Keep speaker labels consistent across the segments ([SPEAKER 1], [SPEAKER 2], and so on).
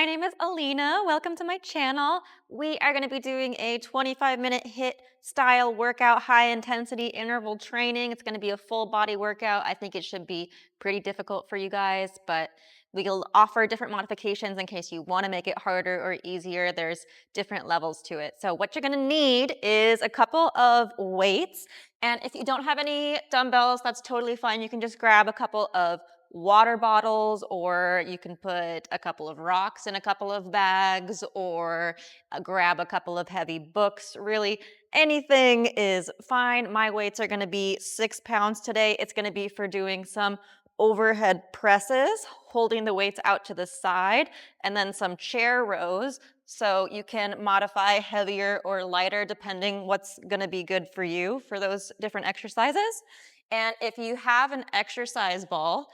[SPEAKER 1] my name is Alina. Welcome to my channel. We are going to be doing a 25-minute HIIT style workout, high intensity interval training. It's going to be a full body workout. I think it should be pretty difficult for you guys, but we'll offer different modifications in case you want to make it harder or easier. There's different levels to it. So what you're going to need is a couple of weights. And if you don't have any dumbbells, that's totally fine. You can just grab a couple of water bottles, or you can put a couple of rocks in a couple of bags, or grab a couple of heavy books. Really, anything is fine. My weights are going to be 6 pounds today. It's going to be for doing some overhead presses, holding the weights out to the side, and then some chair rows. So you can modify heavier or lighter depending what's going to be good for you for those different exercises. And if you have an exercise ball,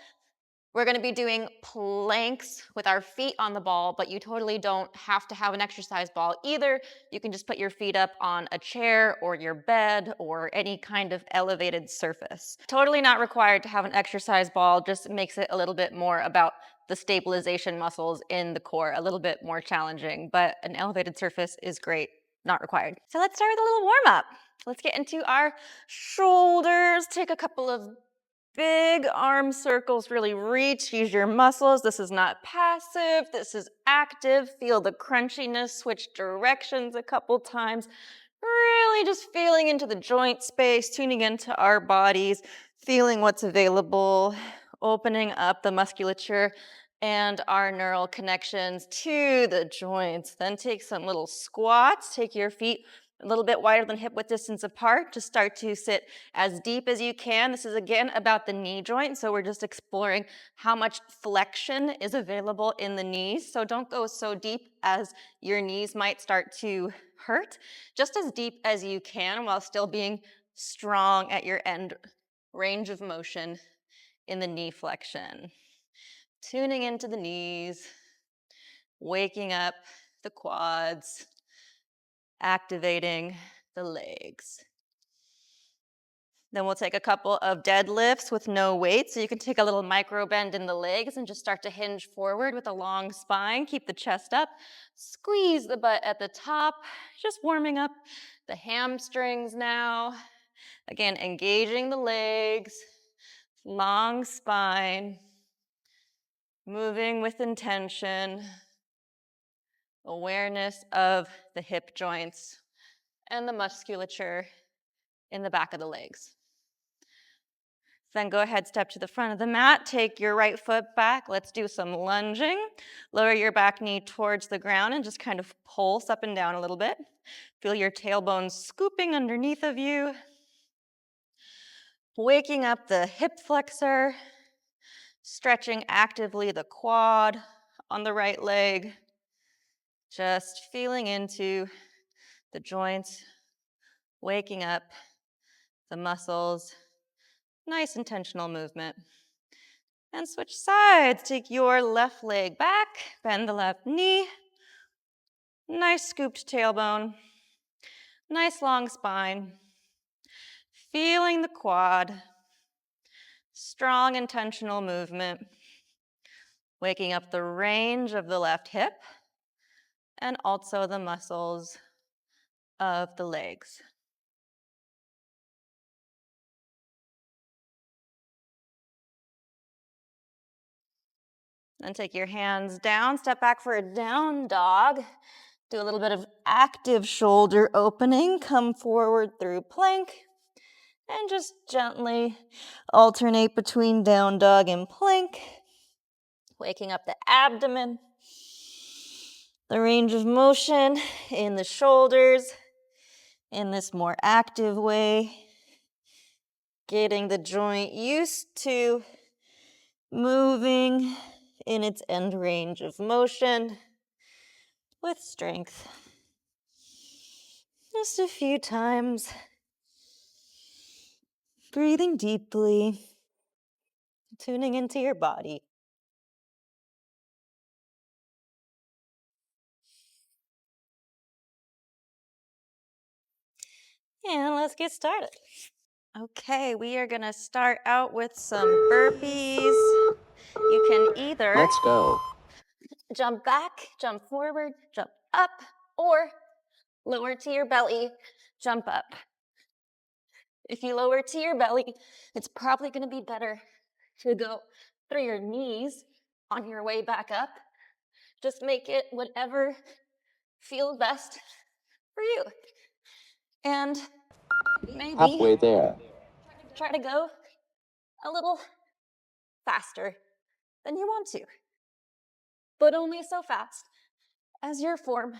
[SPEAKER 1] we're going to be doing planks with our feet on the ball, but you totally don't have to have an exercise ball either. You can just put your feet up on a chair or your bed or any kind of elevated surface. Totally not required to have an exercise ball, just makes it a little bit more about the stabilization muscles in the core, a little bit more challenging, but an elevated surface is great, not required. So let's start with a little warm up. Let's get into our shoulders. Take a couple of big arm circles, really reach, use your muscles. This is not passive, this is active. Feel the crunchiness, switch directions a couple times. Really just feeling into the joint space, tuning into our bodies, feeling what's available, opening up the musculature and our neural connections to the joints. Then take some little squats, take your feet a little bit wider than hip width distance apart to start to sit as deep as you can. This is again about the knee joint, so we're just exploring how much flexion is available in the knees. So don't go so deep as your knees might start to hurt. Just as deep as you can while still being strong at your end range of motion in the knee flexion. Tuning into the knees, waking up the quads, activating the legs. Then we'll take a couple of deadlifts with no weight. So you can take a little micro bend in the legs and just start to hinge forward with a long spine. Keep the chest up. Squeeze the butt at the top. Just warming up the hamstrings now. Again, engaging the legs. Long spine. Moving with intention. Awareness of the hip joints and the musculature in the back of the legs. Then go ahead, step to the front of the mat, take your right foot back. Let's do some lunging. Lower your back knee towards the ground and just kind of pulse up and down a little bit. Feel your tailbone scooping underneath of you. Waking up the hip flexor, stretching actively the quad on the right leg. Just feeling into the joints, waking up the muscles. Nice intentional movement. And switch sides. Take your left leg back, bend the left knee. Nice scooped tailbone. Nice long spine. Feeling the quad. Strong intentional movement. Waking up the range of the left hip and also the muscles of the legs. Then take your hands down, step back for a down dog. Do a little bit of active shoulder opening. Come forward through plank. And just gently alternate between down dog and plank. Waking up the abdomen. The range of motion in the shoulders in this more active way. Getting the joint used to moving in its end range of motion with strength. Just a few times. Breathing deeply, tuning into your body. And let's get started. Okay, we are gonna start out with some burpees. You can either
[SPEAKER 2] Let's go.
[SPEAKER 1] jump back, jump forward, jump up, or lower to your belly, jump up. If you lower to your belly, it's probably going to be better to go through your knees on your way back up. Just make it whatever feels best for you. And maybe
[SPEAKER 2] halfway there.
[SPEAKER 1] try to go a little faster than you want to, but only so fast as your form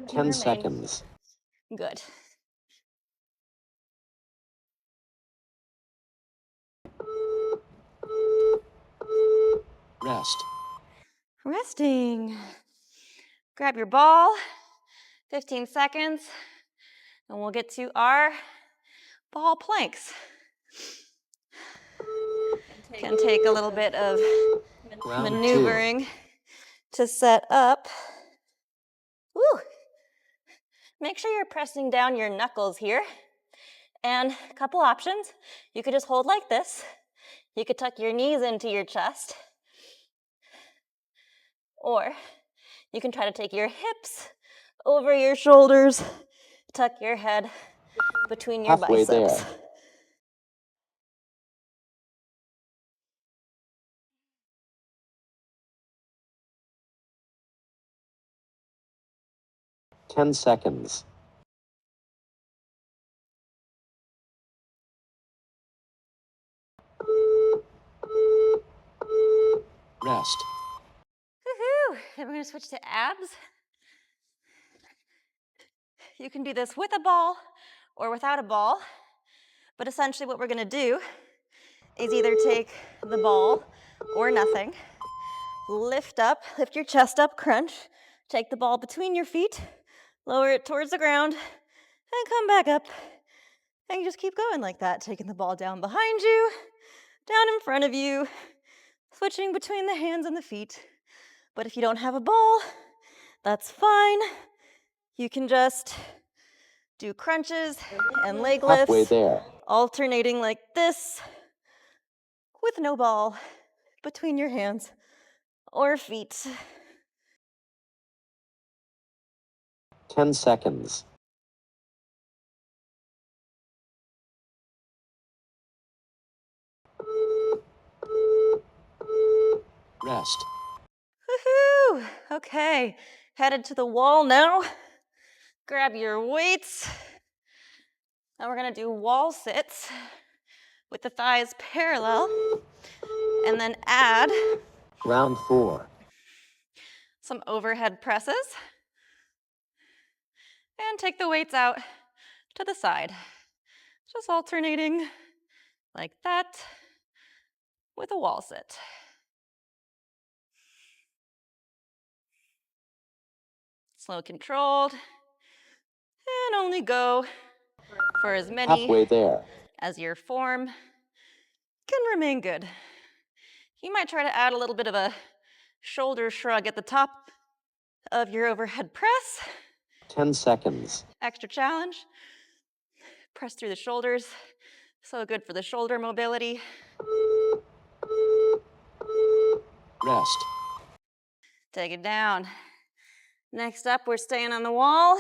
[SPEAKER 2] 10 seconds.
[SPEAKER 1] good.
[SPEAKER 2] Rest.
[SPEAKER 1] Resting. Grab your ball, 15 seconds, and we'll get to our ball planks. Can take a little bit of maneuvering to set up. Woo. Make sure you're pressing down your knuckles here. And a couple options. You could just hold like this. You could tuck your knees into your chest. Or you can try to take your hips over your shoulders, tuck your head between your
[SPEAKER 2] halfway
[SPEAKER 1] biceps.
[SPEAKER 2] There. 10 seconds. Rest.
[SPEAKER 1] Woohoo! And we're gonna switch to abs. You can do this with a ball or without a ball, but essentially what we're gonna do is either take the ball or nothing, lift up, lift your chest up, crunch, take the ball between your feet, lower it towards the ground, and come back up. And you just keep going like that, taking the ball down behind you, down in front of you, switching between the hands and the feet. But if you don't have a ball, that's fine. You can just do crunches and leg
[SPEAKER 2] Halfway
[SPEAKER 1] lifts,
[SPEAKER 2] there.
[SPEAKER 1] alternating like this with no ball between your hands or feet.
[SPEAKER 2] 10 seconds. Rest.
[SPEAKER 1] Woohoo! Okay, headed to the wall now. Grab your weights. Now we're gonna do wall sits with the thighs parallel, and then add
[SPEAKER 2] Round 4.
[SPEAKER 1] some overhead presses. And take the weights out to the side. Just alternating like that with a wall sit. Slow, controlled, and only go for as many
[SPEAKER 2] Halfway there.
[SPEAKER 1] as your form can remain good. You might try to add a little bit of a shoulder shrug at the top of your overhead press.
[SPEAKER 2] 10 seconds.
[SPEAKER 1] Extra challenge. Press through the shoulders. So good for the shoulder mobility.
[SPEAKER 2] Rest.
[SPEAKER 1] Take it down. Next up, we're staying on the wall.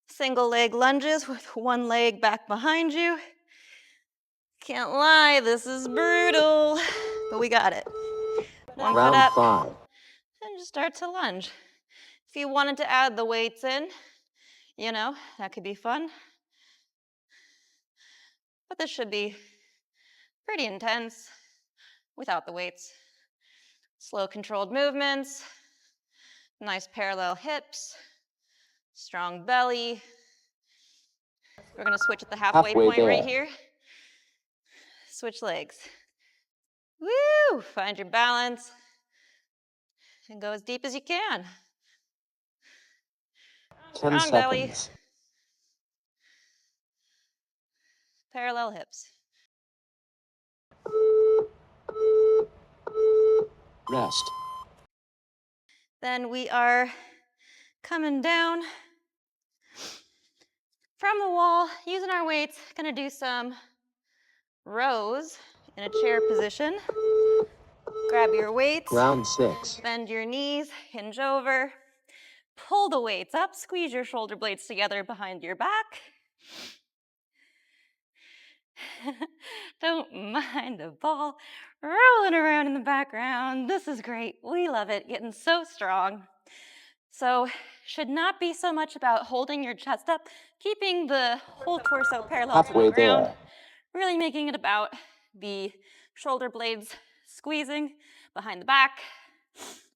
[SPEAKER 1] Single leg lunges with one leg back behind you. Can't lie, this is brutal, but we got it. One foot
[SPEAKER 2] Round
[SPEAKER 1] up,
[SPEAKER 2] 5.
[SPEAKER 1] and just start to lunge. If you wanted to add the weights in, that could be fun. But this should be pretty intense without the weights. Slow, controlled movements, nice parallel hips, strong belly. We're gonna switch at the halfway point
[SPEAKER 2] there.
[SPEAKER 1] right here. Switch legs. Woo! Find your balance and go as deep as you can.
[SPEAKER 2] 10
[SPEAKER 1] Strong belly,
[SPEAKER 2] seconds.
[SPEAKER 1] parallel hips.
[SPEAKER 2] Rest.
[SPEAKER 1] Then we are coming down from the wall, using our weights, gonna do some rows in a chair position. Grab your weights,
[SPEAKER 2] Round 6.
[SPEAKER 1] bend your knees, hinge over, pull the weights up, squeeze your shoulder blades together behind your back. Don't mind the ball rolling around in the background. This is great. We love it. Getting so strong. So, should not be so much about holding your chest up, keeping the whole torso parallel to the
[SPEAKER 2] Halfway
[SPEAKER 1] ground,
[SPEAKER 2] there.
[SPEAKER 1] really making it about the shoulder blades squeezing behind the back,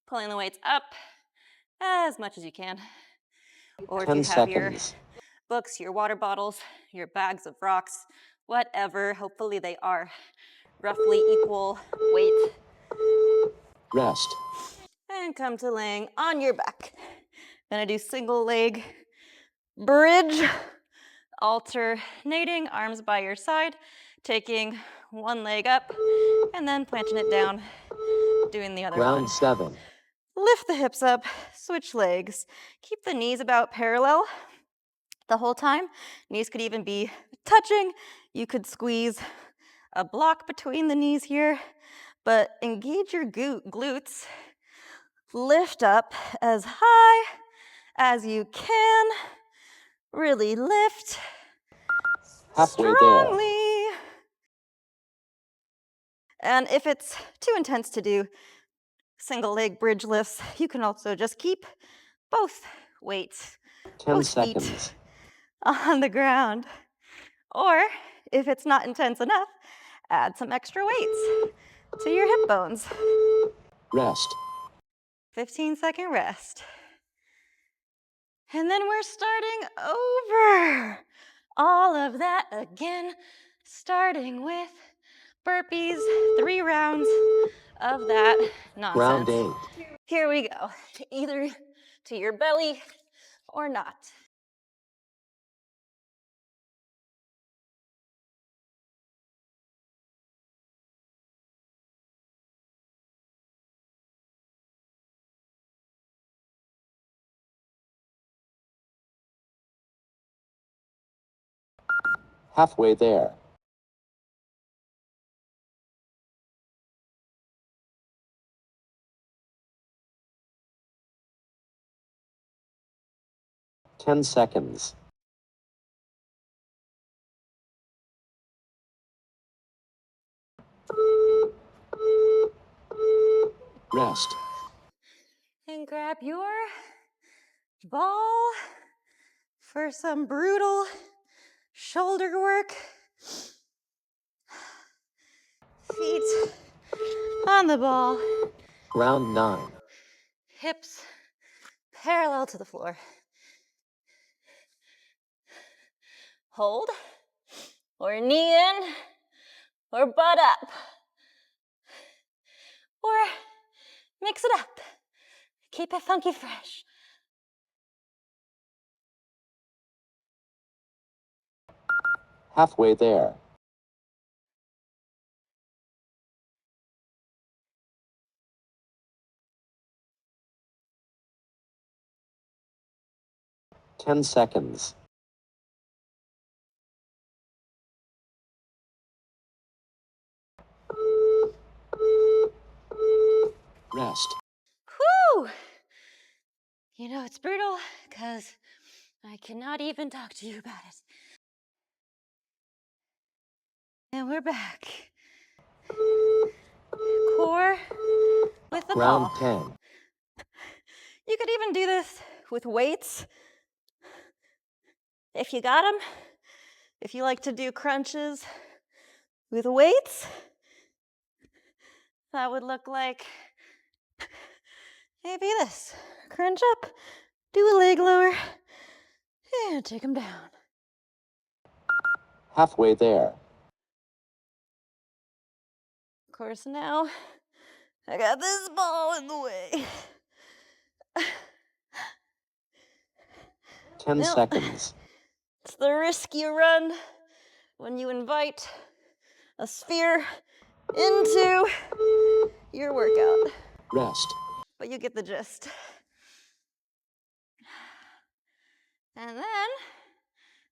[SPEAKER 1] pulling the weights up as much as you can. Or if
[SPEAKER 2] 10
[SPEAKER 1] you have your
[SPEAKER 2] seconds.
[SPEAKER 1] books, your water bottles, your bags of rocks, whatever, hopefully they are roughly equal weight.
[SPEAKER 2] Rest.
[SPEAKER 1] And come to laying on your back. Gonna do single leg bridge, alternating arms by your side, taking one leg up and then planting it down, doing the other
[SPEAKER 2] Round
[SPEAKER 1] one.
[SPEAKER 2] 7.
[SPEAKER 1] Lift the hips up, switch legs. Keep the knees about parallel the whole time. Knees could even be touching. You could squeeze a block between the knees here, but engage your glutes. Lift up as high as you can. Really lift
[SPEAKER 2] Halfway there.
[SPEAKER 1] strongly. And if it's too intense to do single leg bridge lifts, you can also just keep both weights,
[SPEAKER 2] 10
[SPEAKER 1] both feet
[SPEAKER 2] seconds.
[SPEAKER 1] on the ground. Or if it's not intense enough, add some extra weights to your hip bones.
[SPEAKER 2] Rest.
[SPEAKER 1] 15-second rest. And then we're starting over. All of that again, starting with burpees, 3 rounds of that
[SPEAKER 2] Round
[SPEAKER 1] nonsense.
[SPEAKER 2] 8.
[SPEAKER 1] Here we go, either to your belly or not.
[SPEAKER 2] Halfway there. Ten seconds. Rest.
[SPEAKER 1] And grab your ball for some brutal shoulder work. Feet on the ball,
[SPEAKER 2] Round 9.
[SPEAKER 1] hips parallel to the floor. Hold, or knee in, or butt up, or mix it up. Keep it funky fresh.
[SPEAKER 2] Halfway there. Ten seconds. Rest.
[SPEAKER 1] Whew! You know, it's brutal because I cannot even talk to you about it. And we're back. Core with the
[SPEAKER 2] Round
[SPEAKER 1] ball.
[SPEAKER 2] 10.
[SPEAKER 1] You could even do this with weights if you got them. If you like to do crunches with weights, that would look like maybe this. Crunch up, do a leg lower, and take them down.
[SPEAKER 2] Halfway there.
[SPEAKER 1] Of course, now I got this ball in the way.
[SPEAKER 2] 10
[SPEAKER 1] Well,
[SPEAKER 2] seconds.
[SPEAKER 1] it's the risk you run when you invite a sphere into your workout.
[SPEAKER 2] Rest.
[SPEAKER 1] But you get the gist. And then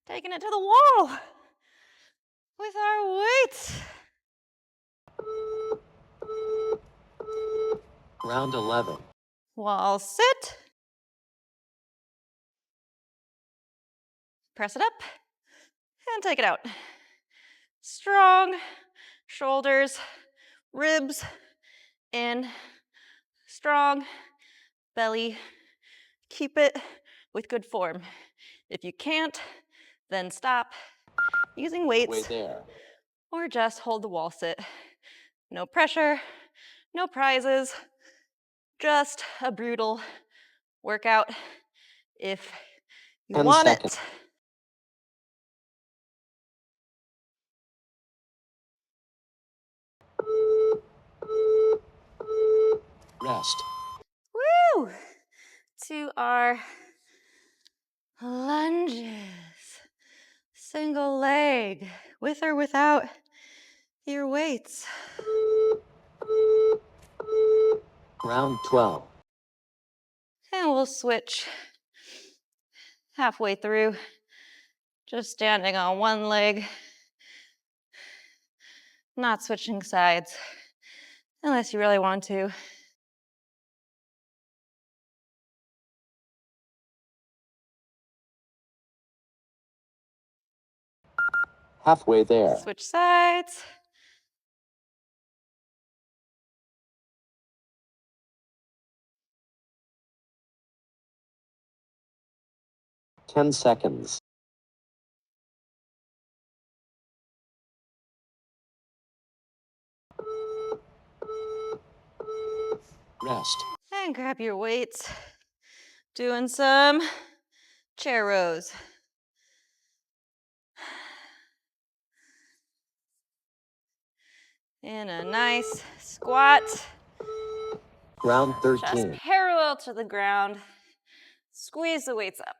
[SPEAKER 1] taking it to the wall with our weights.
[SPEAKER 2] Round 11.
[SPEAKER 1] Wall sit. Press it up and take it out. Strong shoulders, ribs in, strong belly. Keep it with good form. If you can't, then stop using
[SPEAKER 2] Way
[SPEAKER 1] weights
[SPEAKER 2] there.
[SPEAKER 1] or just hold the wall sit. No pressure, no prizes, just a brutal workout if you
[SPEAKER 2] 10
[SPEAKER 1] want
[SPEAKER 2] seconds.
[SPEAKER 1] it.
[SPEAKER 2] Rest.
[SPEAKER 1] Woo! To our lunges. Single leg, with or without your weights.
[SPEAKER 2] Round 12.
[SPEAKER 1] And we'll switch halfway through, just standing on one leg, not switching sides, unless you really want to.
[SPEAKER 2] Halfway there.
[SPEAKER 1] Switch sides.
[SPEAKER 2] Ten seconds. Rest.
[SPEAKER 1] And grab your weights. Doing some chair rows. In a nice squat.
[SPEAKER 2] Round
[SPEAKER 1] Just
[SPEAKER 2] 13.
[SPEAKER 1] parallel to the ground. Squeeze the weights up.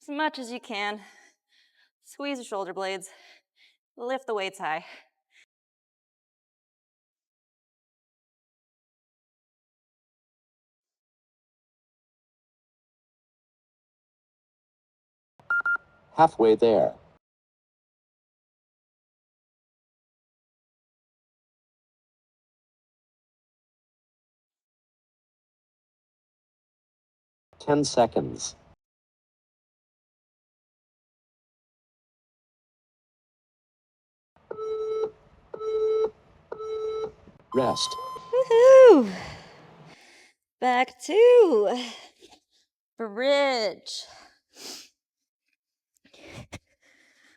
[SPEAKER 1] As much as you can. Squeeze the shoulder blades. Lift the weights high.
[SPEAKER 2] Halfway there. Ten seconds. Rest.
[SPEAKER 1] Woohoo! Back to bridge.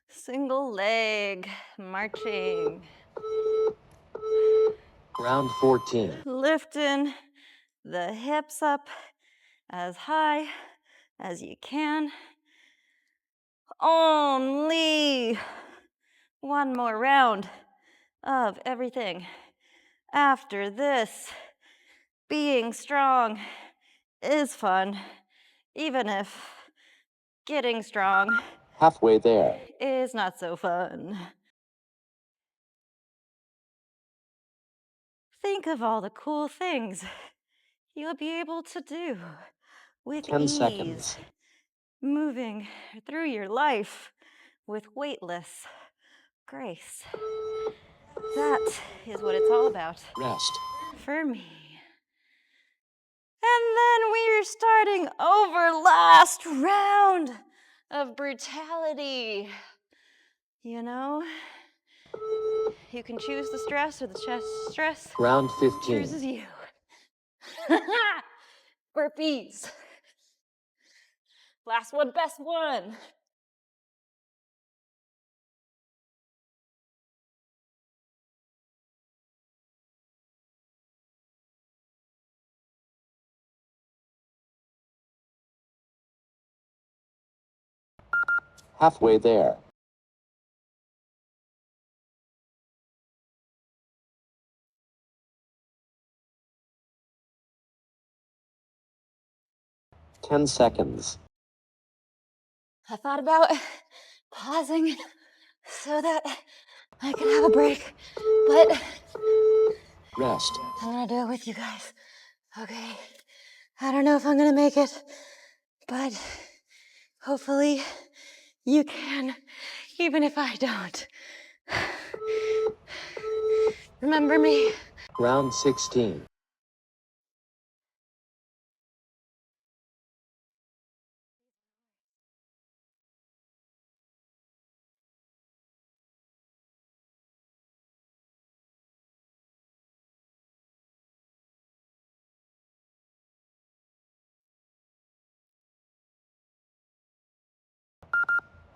[SPEAKER 1] Single leg, marching.
[SPEAKER 2] Round 14.
[SPEAKER 1] Lifting the hips up as high as you can. Only one more round of everything. After this, being strong is fun, even if getting strong
[SPEAKER 2] Halfway there.
[SPEAKER 1] is not so fun. Think of all the cool things you'll be able to do with
[SPEAKER 2] 10
[SPEAKER 1] ease,
[SPEAKER 2] seconds.
[SPEAKER 1] moving through your life with weightless grace. That is what it's all about
[SPEAKER 2] Rest.
[SPEAKER 1] for me. And then we're starting over last round of brutality. You know, you can choose the stress or the chest stress.
[SPEAKER 2] Round 15.
[SPEAKER 1] Chooses you. Burpees. Last one, best one.
[SPEAKER 2] Halfway there. Ten seconds.
[SPEAKER 1] I thought about pausing so that I could have a break, but
[SPEAKER 2] Rest.
[SPEAKER 1] I'm gonna do it with you guys. Okay. I don't know if I'm gonna make it, but hopefully you can, even if I don't. Remember me.
[SPEAKER 2] Round 16.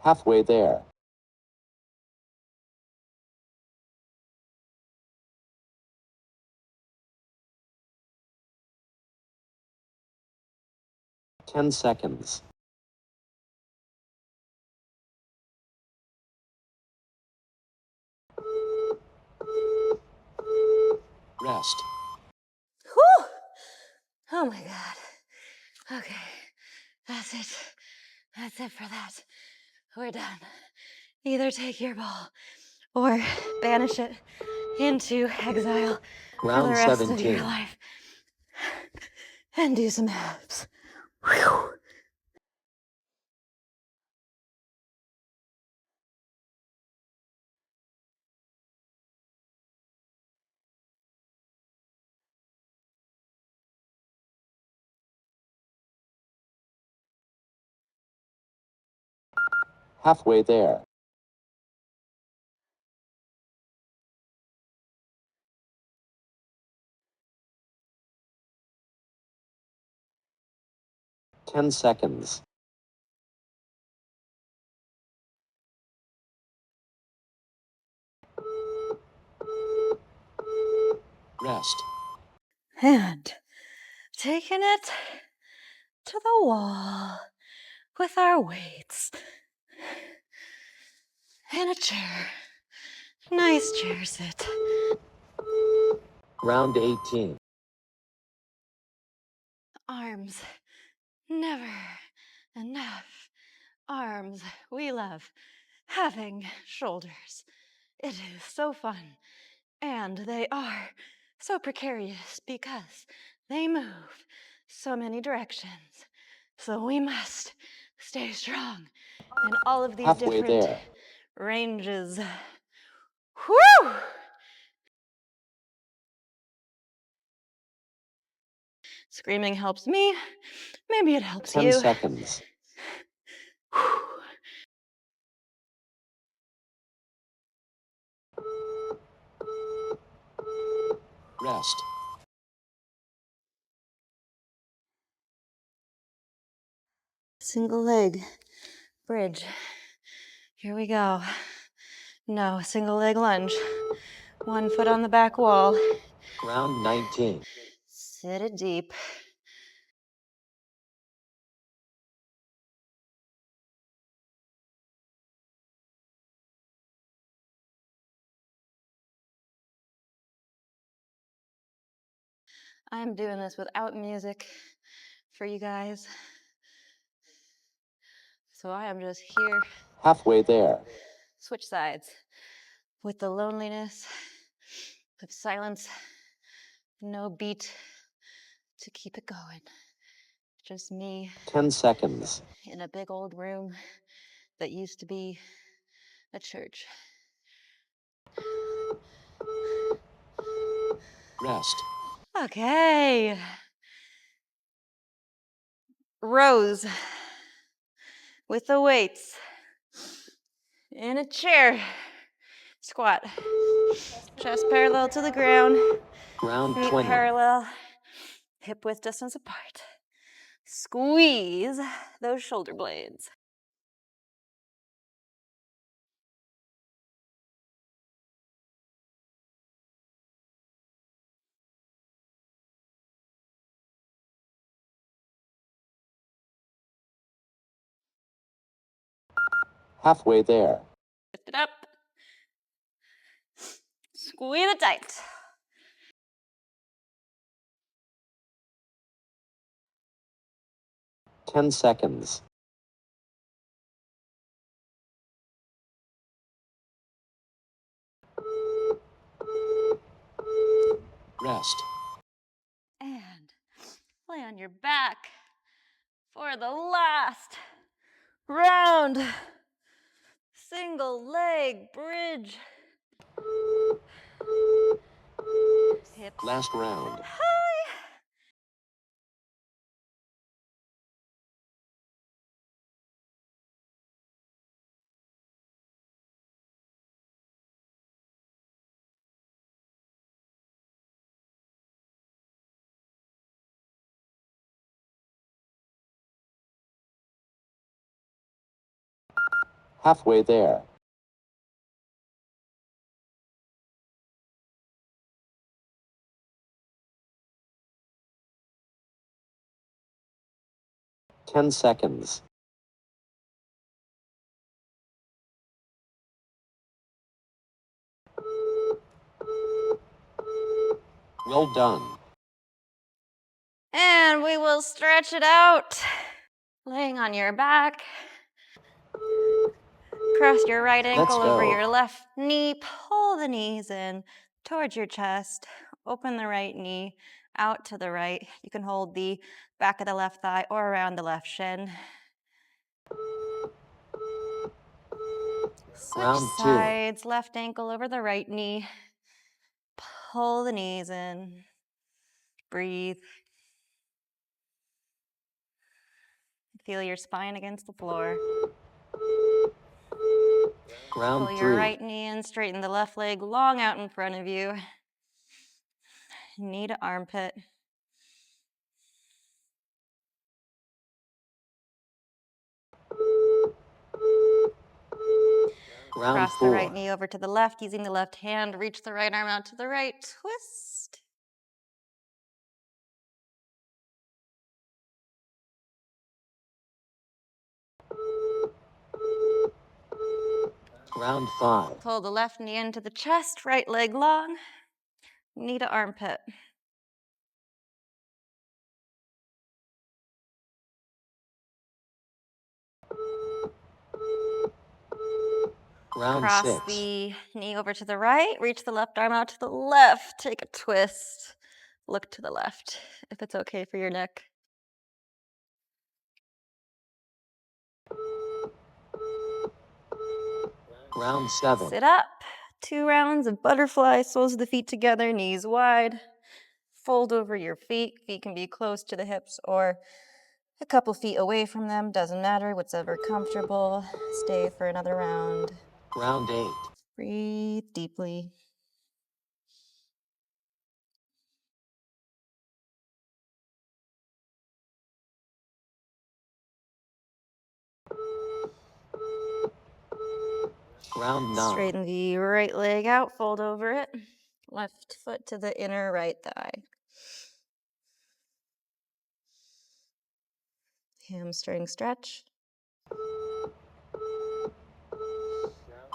[SPEAKER 2] Halfway there. Ten seconds. Rest.
[SPEAKER 1] Whew. Oh my God. Okay. That's it. That's it for that. We're done. Either take your ball or banish it into exile for the
[SPEAKER 2] Round
[SPEAKER 1] rest of your
[SPEAKER 2] 17.
[SPEAKER 1] life. And do some abs. Whew.
[SPEAKER 2] Halfway there. Ten seconds. Rest.
[SPEAKER 1] And taking it to the wall with our weights. In a chair. Nice chair sit.
[SPEAKER 2] Round 18.
[SPEAKER 1] Arms. Never enough. Arms. We love having shoulders. It is so fun. And they are so precarious because they move so many directions. So we must stay strong in all of these
[SPEAKER 2] Halfway
[SPEAKER 1] different
[SPEAKER 2] there.
[SPEAKER 1] ranges. Whew! Screaming helps me. Maybe it helps
[SPEAKER 2] 10
[SPEAKER 1] you.
[SPEAKER 2] seconds.
[SPEAKER 1] Whew.
[SPEAKER 2] Rest.
[SPEAKER 1] Single leg bridge. Here we go. No, single leg lunge. 1 foot on the back wall.
[SPEAKER 2] Round 19.
[SPEAKER 1] Sit it deep. I'm doing this without music for you guys. So I am just here.
[SPEAKER 2] Halfway there.
[SPEAKER 1] Switch sides. With the loneliness of silence, no beat to keep it going. Just me
[SPEAKER 2] 10 seconds.
[SPEAKER 1] in a big old room that used to be a church.
[SPEAKER 2] Rest.
[SPEAKER 1] Okay. Rows with the weights in a chair. Squat. Chest parallel to the ground.
[SPEAKER 2] Round
[SPEAKER 1] Feet
[SPEAKER 2] 20.
[SPEAKER 1] parallel. Hip width distance apart. Squeeze those shoulder blades.
[SPEAKER 2] Halfway there.
[SPEAKER 1] Lift it up. Squeeze it tight.
[SPEAKER 2] Ten seconds. Rest.
[SPEAKER 1] And lay on your back for the last round. Single leg bridge. hips
[SPEAKER 2] Last round.
[SPEAKER 1] high.
[SPEAKER 2] Halfway there. Ten seconds. Well done.
[SPEAKER 1] And we will stretch it out. Laying on your back. Cross your right ankle
[SPEAKER 2] Let's
[SPEAKER 1] over
[SPEAKER 2] go.
[SPEAKER 1] your left knee. Pull the knees in towards your chest. Open the right knee out to the right. You can hold the back of the left thigh or around the left shin. Switch
[SPEAKER 2] Round 2.
[SPEAKER 1] sides. Left ankle over the right knee. Pull the knees in. Breathe. Feel your spine against the floor.
[SPEAKER 2] Round
[SPEAKER 1] Pull
[SPEAKER 2] 3.
[SPEAKER 1] your right knee in, straighten the left leg long out in front of you. Knee to armpit.
[SPEAKER 2] Round
[SPEAKER 1] Cross the
[SPEAKER 2] 4.
[SPEAKER 1] right knee over to the left, using the left hand. Reach the right arm out to the right. Twist.
[SPEAKER 2] Round 5.
[SPEAKER 1] Pull the left knee into the chest, right leg long. Knee to armpit.
[SPEAKER 2] Round
[SPEAKER 1] Cross
[SPEAKER 2] 6.
[SPEAKER 1] the knee over to the right. Reach the left arm out to the left. Take a twist. Look to the left, if it's okay for your neck.
[SPEAKER 2] Round 7.
[SPEAKER 1] Sit up. 2 rounds of butterfly, soles of the feet together, knees wide. Fold over your feet. Feet can be close to the hips or a couple feet away from them. Doesn't matter, whatever comfortable. Stay for another round.
[SPEAKER 2] Round 8.
[SPEAKER 1] Breathe deeply.
[SPEAKER 2] Round 9.
[SPEAKER 1] Straighten the right leg out, fold over it. Left foot to the inner right thigh. Hamstring stretch.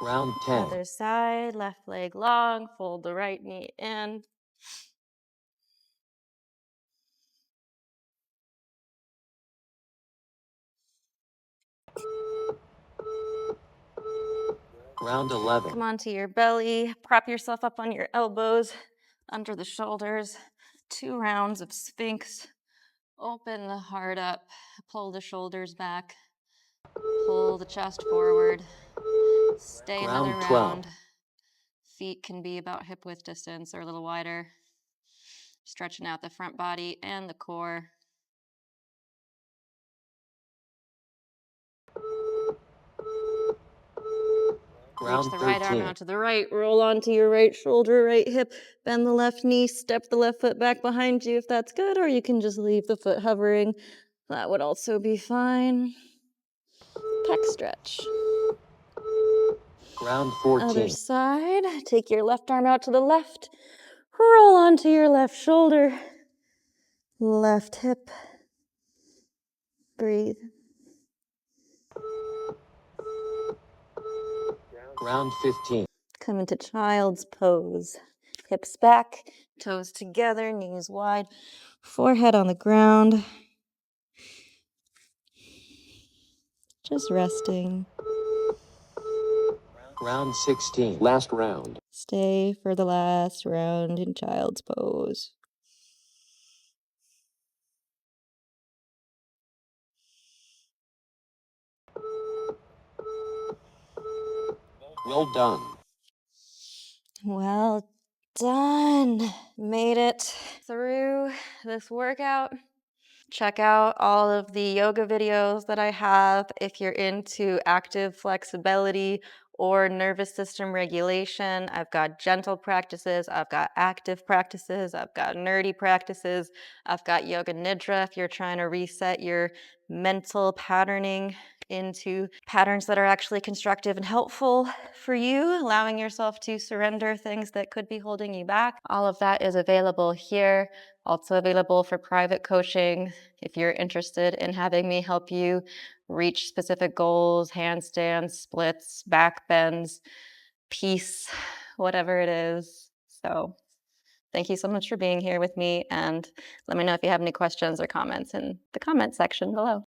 [SPEAKER 2] Round 10.
[SPEAKER 1] Other side, left leg long, fold the right knee in.
[SPEAKER 2] Round 11.
[SPEAKER 1] Come onto your belly, prop yourself up on your elbows, under the shoulders. 2 rounds of Sphinx. Open the heart up, pull the shoulders back, pull the chest forward. Stay another
[SPEAKER 2] Round 12.
[SPEAKER 1] round. Feet can be about hip width distance or a little wider. Stretching out the front body and the core.
[SPEAKER 2] Round
[SPEAKER 1] Reach the right arm
[SPEAKER 2] 13.
[SPEAKER 1] out to the right. Roll onto your right shoulder, right hip. Bend the left knee. Step the left foot back behind you if that's good, or you can just leave the foot hovering. That would also be fine. Pec stretch.
[SPEAKER 2] Round
[SPEAKER 1] Other
[SPEAKER 2] 14.
[SPEAKER 1] side. Take your left arm out to the left. Roll onto your left shoulder. Left hip. Breathe.
[SPEAKER 2] Round 15.
[SPEAKER 1] Come into child's pose. Hips back, toes together, knees wide, forehead on the ground. Just resting.
[SPEAKER 2] Round 16. Last round.
[SPEAKER 1] Stay for the last round in child's pose.
[SPEAKER 2] Well done.
[SPEAKER 1] Well Done. Made it through this workout. Check out all of the yoga videos that I have if you're into active flexibility or nervous system regulation. I've got gentle practices, I've got active practices, I've got nerdy practices, I've got yoga nidra if you're trying to reset your mental patterning into patterns that are actually constructive and helpful for you, allowing yourself to surrender things that could be holding you back. All of that is available here. Also available for private coaching if you're interested in having me help you reach specific goals, handstands, splits, back bends, peace, whatever it is. So, thank you so much for being here with me. And let me know if you have any questions or comments in the comment section below.